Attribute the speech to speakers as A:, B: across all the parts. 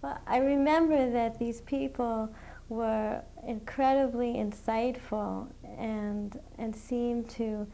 A: Well, I remember that these people were incredibly insightful and seemed to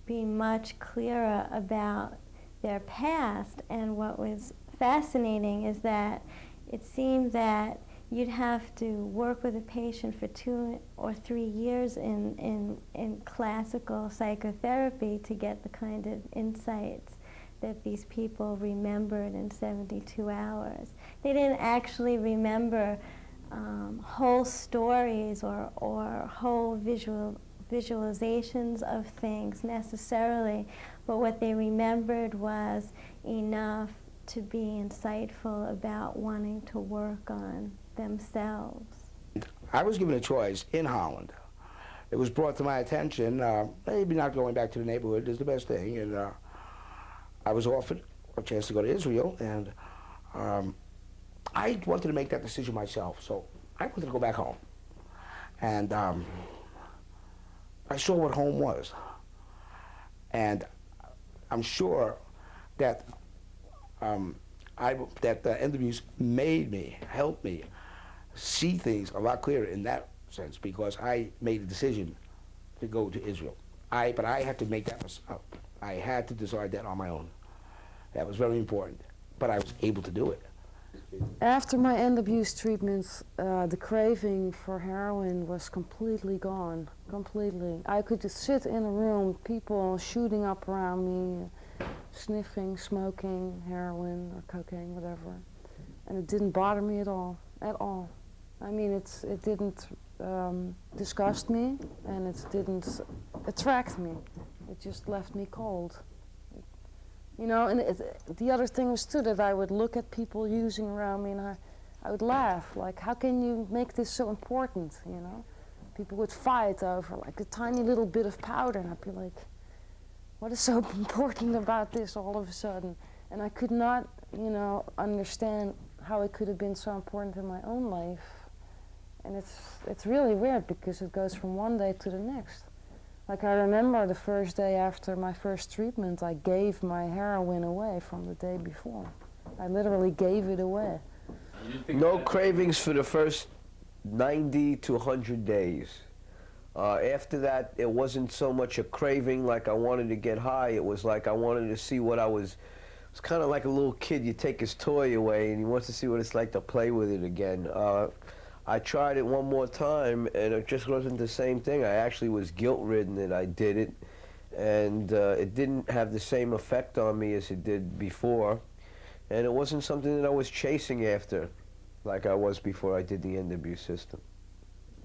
A: be much clearer about their past. And what was fascinating is that it seemed that you'd have to work with a patient for 2 or 3 years in classical psychotherapy to get the kind of insights that these people remembered in 72 hours. They didn't actually remember whole stories or whole visualizations of things necessarily, but what they remembered was enough to be insightful about wanting to work on themselves.
B: I was given a choice in Holland. It was brought to my attention, maybe not going back to the neighborhood is the best thing, and I was offered a chance to go to Israel, and I wanted to make that decision myself, so I wanted to go back home. And I saw what home was. And I'm sure that ENDABUSE made me, helped me see things a lot clearer in that sense, because I made a decision to go to Israel. But I had to make that myself. I had to decide that on my own. That was very important, but I was able to do it.
C: After my ENDABUSE treatments, the craving for heroin was completely gone, completely. I could just sit in a room, people shooting up around me, sniffing, smoking heroin or cocaine, whatever, and it didn't bother me at all, at all. I mean, it didn't disgust me, and it didn't attract me. It just left me cold. You know, and the other thing was too that I would look at people using around me and I would laugh, like, how can you make this so important, you know? People would fight over like a tiny little bit of powder, and I'd be like, what is so important about this all of a sudden? And I could not, you know, understand how it could have been so important in my own life. And it's really weird because it goes from one day to the next. Like, I remember the first day after my first treatment, I gave my heroin away from the day before. I literally gave it away.
D: No cravings for the first 90 to 100 days. After that, it wasn't so much a craving like I wanted to get high. It was like I wanted to see what I was. It was kind of like a little kid. You take his toy away and he wants to see what it's like to play with it again. I tried it one more time, and it just wasn't the same thing. I actually was guilt-ridden that I did it, and it didn't have the same effect on me as it did before, and it wasn't something that I was chasing after like I was before I did the ENDABUSE system.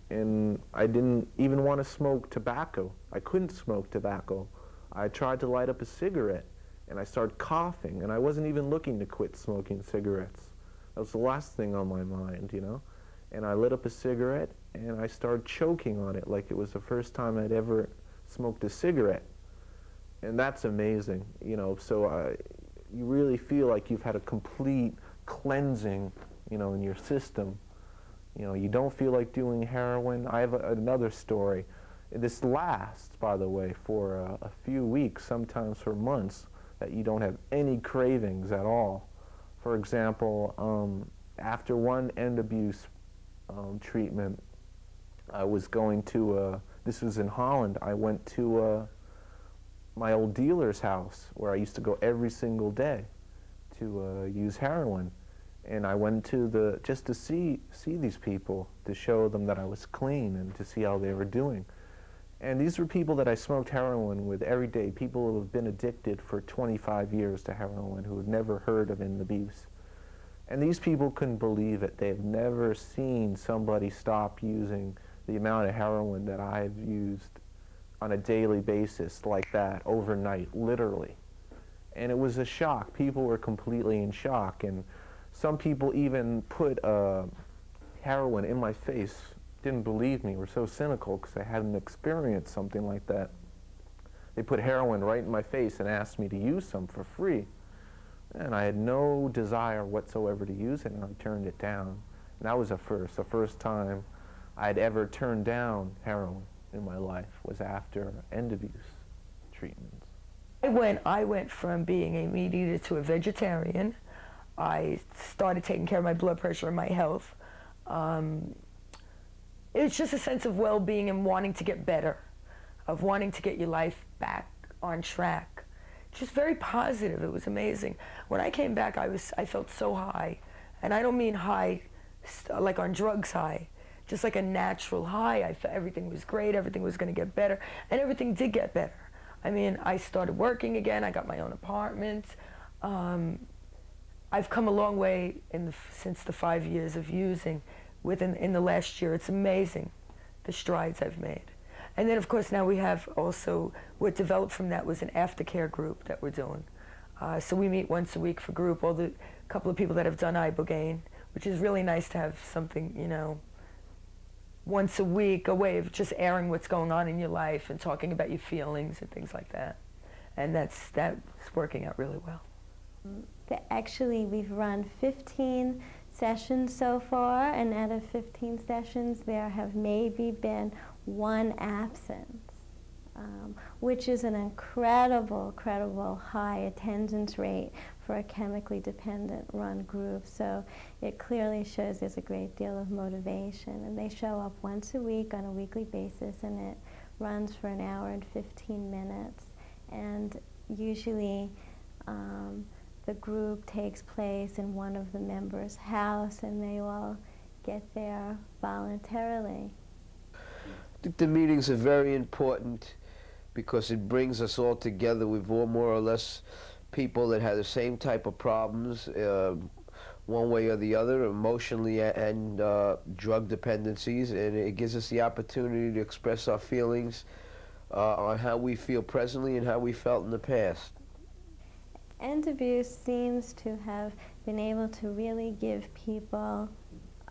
E: And I didn't even want to smoke tobacco. I couldn't smoke tobacco. I tried to light up a cigarette, and I started coughing, and I wasn't even looking to quit smoking cigarettes. That was the last thing on my mind, you know? And I lit up a cigarette, and I started choking on it like it was the first time I'd ever smoked a cigarette. And that's amazing, you know, so you really feel like you've had a complete cleansing, you know, in your system. You know, you don't feel like doing heroin. I have another story. This lasts, by the way, for a few weeks, sometimes for months, that you don't have any cravings at all. For example, after one ENDABUSE treatment, I was going to, this was in Holland, I went to my old dealer's house where I used to go every single day to use heroin. And I went to just to see these people, to show them that I was clean and to see how they were doing. And these were people that I smoked heroin with every day, people who have been addicted for 25 years to heroin, who had never heard of ENDABUSE. And these people couldn't believe it. They have never seen somebody stop using the amount of heroin that I've used on a daily basis like that, overnight, literally. And it was a shock. People were completely in shock. And some people even put heroin in my face, didn't believe me, were so cynical because they hadn't experienced something like that. They put heroin right in my face and asked me to use some for free. And I had no desire whatsoever to use it, and I turned it down. And that was the first time I'd ever turned down heroin in my life was after ENDABUSE treatments.
F: I went from being a meat eater to a vegetarian. I started taking care of my blood pressure and my health. It's just a sense of well-being and wanting to get better, of wanting to get your life back on track. Just very positive. It was amazing. When I came back, I felt so high. And I don't mean high like on drugs high, just like a natural high. I felt everything was great, everything was going to get better, and everything did get better. I mean, I started working again, I got my own apartment. I've come a long way since the 5 years of using. In the last year, it's amazing the strides I've made. And then of course now we have also, what developed from that was an aftercare group that we're doing. So we meet once a week for group, couple of people that have done Ibogaine, which is really nice to have something, you know, once a week, a way of just airing what's going on in your life and talking about your feelings and things like that. And that's working out really well.
A: Actually, we've run 15 sessions so far, and out of 15 sessions, there have maybe been one absence, which is an incredible high attendance rate for a chemically dependent run group. So it clearly shows there's a great deal of motivation. And they show up once a week on a weekly basis, and it runs for an hour and 15 minutes. And usually the group takes place in one of the members' house, and they all get there voluntarily.
D: I think the meetings are very important because it brings us all together. We've all more or less people that have the same type of problems, one way or the other, emotionally and drug dependencies, and it gives us the opportunity to express our feelings on how we feel presently and how we felt in the past.
A: ENDABUSE seems to have been able to really give people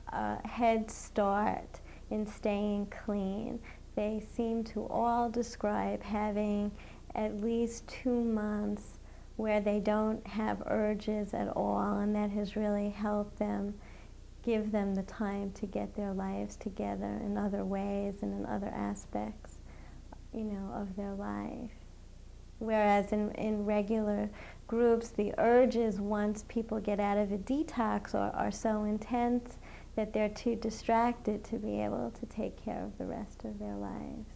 A: a head start in staying clean. They seem to all describe having at least 2 months where they don't have urges at all, and that has really helped them, give them the time to get their lives together in other ways and in other aspects, you know, of their life. Whereas in regular groups, the urges, once people get out of a detox, are so intense that they're too distracted to be able to take care of the rest of their lives.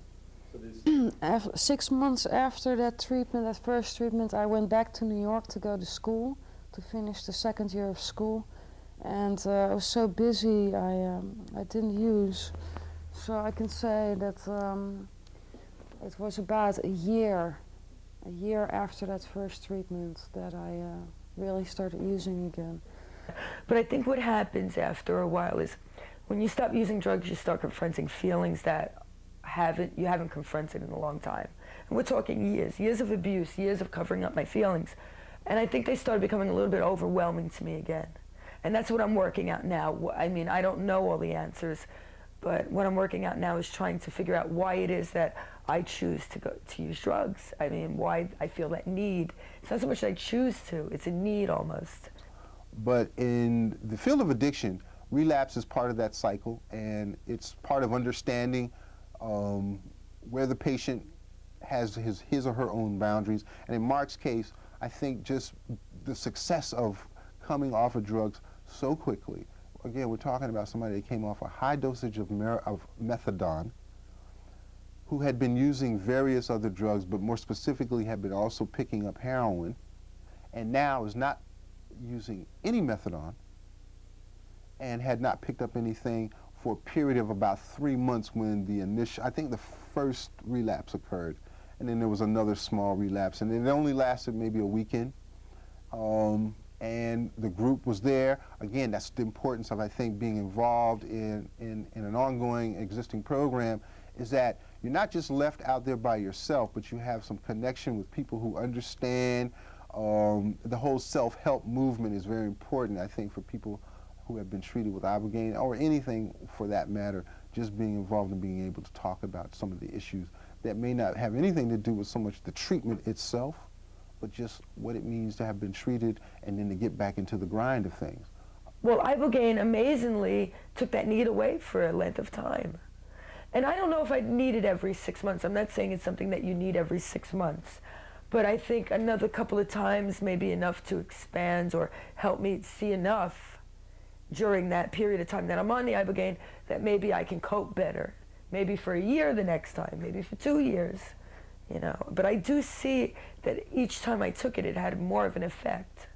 C: 6 months after that treatment, that first treatment, I went back to New York to go to school, to finish the 2nd year of school. And I was so busy, I didn't use. So I can say that it was about a year after that first treatment that I really started using again.
F: But I think what happens after a while is when you stop using drugs, you start confronting feelings that you haven't confronted in a long time. And we're talking years of abuse, years of covering up my feelings. And I think they started becoming a little bit overwhelming to me again. And that's what I'm working out now. I mean, I don't know all the answers, but what I'm working out now is trying to figure out why it is that I choose to use drugs. I mean, why I feel that need. It's not so much that I choose to, it's a need almost.
G: But in the field of addiction, relapse is part of that cycle, and it's part of understanding where the patient has his or her own boundaries. And in Mark's case, I think just the success of coming off of drugs so quickly. Again, we're talking about somebody that came off a high dosage of methadone, who had been using various other drugs, but more specifically had been also picking up heroin, and now is not using any methadone and had not picked up anything for a period of about 3 months when I think the first relapse occurred, and then there was another small relapse, and it only lasted maybe a weekend. And the group was there. Again, that's the importance of, I think, being involved in an ongoing existing program, is that you're not just left out there by yourself, but you have some connection with people who understand. The whole self-help movement is very important, I think, for people who have been treated with Ibogaine, or anything for that matter, just being involved and being able to talk about some of the issues that may not have anything to do with so much the treatment itself, but just what it means to have been treated and then to get back into the grind of things.
F: Well, Ibogaine amazingly took that need away for a length of time. And I don't know if I need it every 6 months. I'm not saying it's something that you need every 6 months. But I think another couple of times may be enough to expand or help me see enough during that period of time that I'm on the Ibogaine that maybe I can cope better. Maybe for a year the next time, maybe for 2 years, you know. But I do see that each time I took it, it had more of an effect.